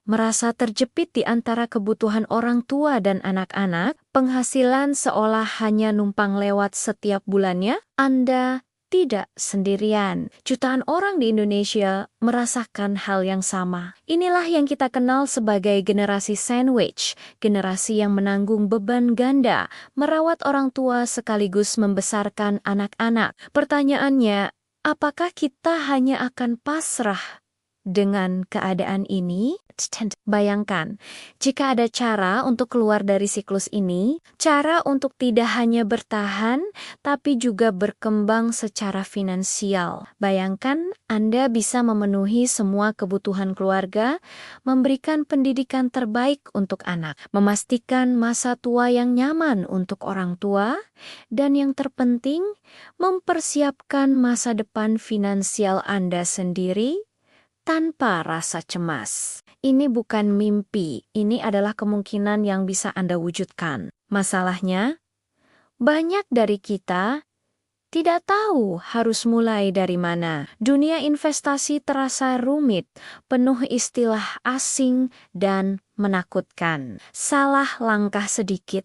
merasa terjepit di antara kebutuhan orang tua dan anak-anak, penghasilan seolah hanya numpang lewat setiap bulannya, Anda tidak sendirian. Jutaan orang di Indonesia merasakan hal yang sama. Inilah yang kita kenal sebagai generasi sandwich, generasi yang menanggung beban ganda, merawat orang tua sekaligus membesarkan anak-anak. Pertanyaannya, apakah kita hanya akan pasrah dengan keadaan ini? Bayangkan, jika ada cara untuk keluar dari siklus ini, cara untuk tidak hanya bertahan, tapi juga berkembang secara finansial. Bayangkan, Anda bisa memenuhi semua kebutuhan keluarga, memberikan pendidikan terbaik untuk anak, memastikan masa tua yang nyaman untuk orang tua, dan yang terpenting, mempersiapkan masa depan finansial Anda sendiri tanpa rasa cemas. Ini bukan mimpi, ini adalah kemungkinan yang bisa Anda wujudkan. Masalahnya, banyak dari kita tidak tahu harus mulai dari mana. Dunia investasi terasa rumit, penuh istilah asing dan menakutkan. Salah langkah sedikit,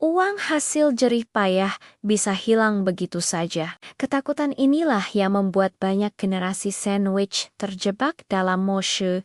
uang hasil jerih payah bisa hilang begitu saja. Ketakutan inilah yang membuat banyak generasi sandwich terjebak dalam mode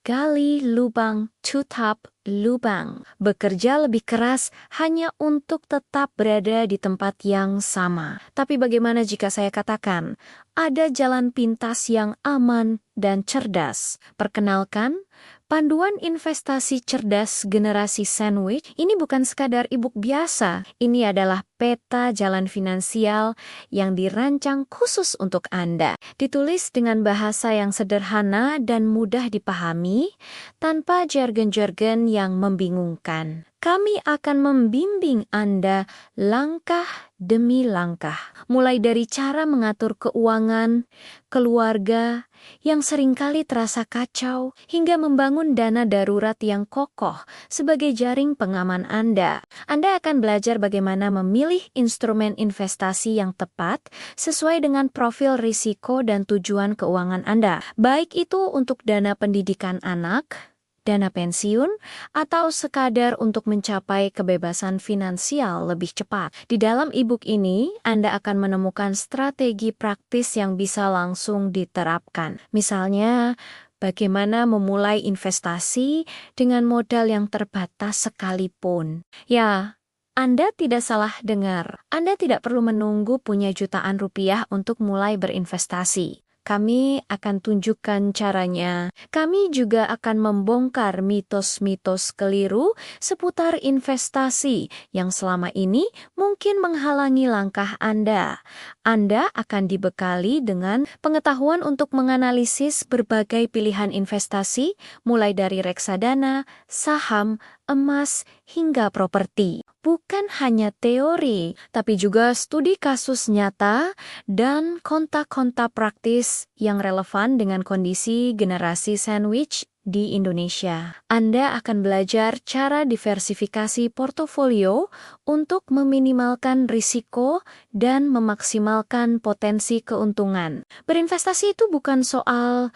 gali lubang, tutup lubang. Bekerja lebih keras hanya untuk tetap berada di tempat yang sama. Tapi bagaimana jika saya katakan, ada jalan pintas yang aman dan cerdas? Perkenalkan, Panduan Investasi Cerdas Generasi Sandwich ini bukan sekadar e-book biasa. Ini adalah peta jalan finansial yang dirancang khusus untuk Anda. Ditulis dengan bahasa yang sederhana dan mudah dipahami, tanpa jargon-jargon yang membingungkan. Kami akan membimbing Anda langkah demi langkah, mulai dari cara mengatur keuangan, keluarga, yang seringkali terasa kacau, hingga membangun dana darurat yang kokoh sebagai jaring pengaman Anda. Anda akan belajar bagaimana memilih instrumen investasi yang tepat sesuai dengan profil risiko dan tujuan keuangan Anda, baik itu untuk dana pendidikan anak, dana pensiun, atau sekadar untuk mencapai kebebasan finansial lebih cepat. Di dalam e-book ini, Anda akan menemukan strategi praktis yang bisa langsung diterapkan. Misalnya, bagaimana memulai investasi dengan modal yang terbatas sekalipun. Ya, Anda tidak salah dengar. Anda tidak perlu menunggu punya jutaan rupiah untuk mulai berinvestasi. Kami akan tunjukkan caranya. Kami juga akan membongkar mitos-mitos keliru seputar investasi yang selama ini mungkin menghalangi langkah Anda. Anda akan dibekali dengan pengetahuan untuk menganalisis berbagai pilihan investasi, mulai dari reksadana, saham, emas, hingga properti. Bukan hanya teori, tapi juga studi kasus nyata dan kontak-kontak praktis yang relevan dengan kondisi generasi sandwich di Indonesia. Anda akan belajar cara diversifikasi portofolio untuk meminimalkan risiko dan memaksimalkan potensi keuntungan. Berinvestasi itu bukan soal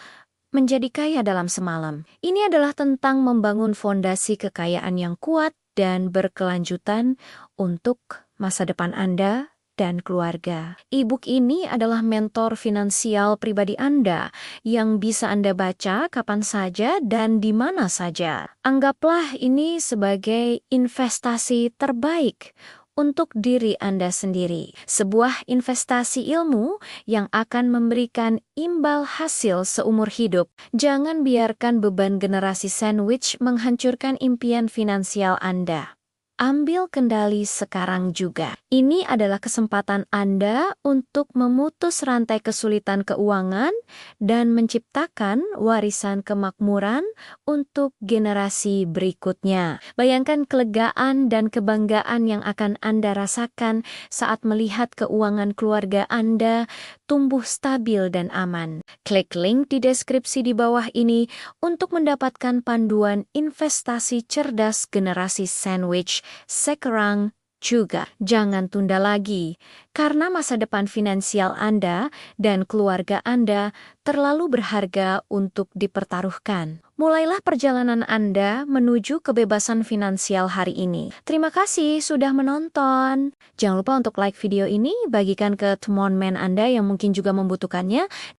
menjadi kaya dalam semalam. Ini adalah tentang membangun fondasi kekayaan yang kuat dan berkelanjutan untuk masa depan Anda dan keluarga. E-book ini adalah mentor finansial pribadi Anda yang bisa Anda baca kapan saja dan di mana saja. Anggaplah ini sebagai investasi terbaik untuk diri Anda sendiri. Sebuah investasi ilmu yang akan memberikan imbal hasil seumur hidup. Jangan biarkan beban generasi sandwich menghancurkan impian finansial Anda. Ambil kendali sekarang juga. Ini adalah kesempatan Anda untuk memutus rantai kesulitan keuangan dan menciptakan warisan kemakmuran untuk generasi berikutnya. Bayangkan kelegaan dan kebanggaan yang akan Anda rasakan saat melihat keuangan keluarga Anda tumbuh stabil dan aman. Klik link di deskripsi di bawah ini untuk mendapatkan panduan investasi cerdas generasi sandwich sekarang juga. Jangan tunda lagi, karena masa depan finansial Anda dan keluarga Anda terlalu berharga untuk dipertaruhkan. Mulailah perjalanan Anda menuju kebebasan finansial hari ini. Terima kasih sudah menonton. Jangan lupa untuk like video ini, bagikan ke teman Anda yang mungkin juga membutuhkannya,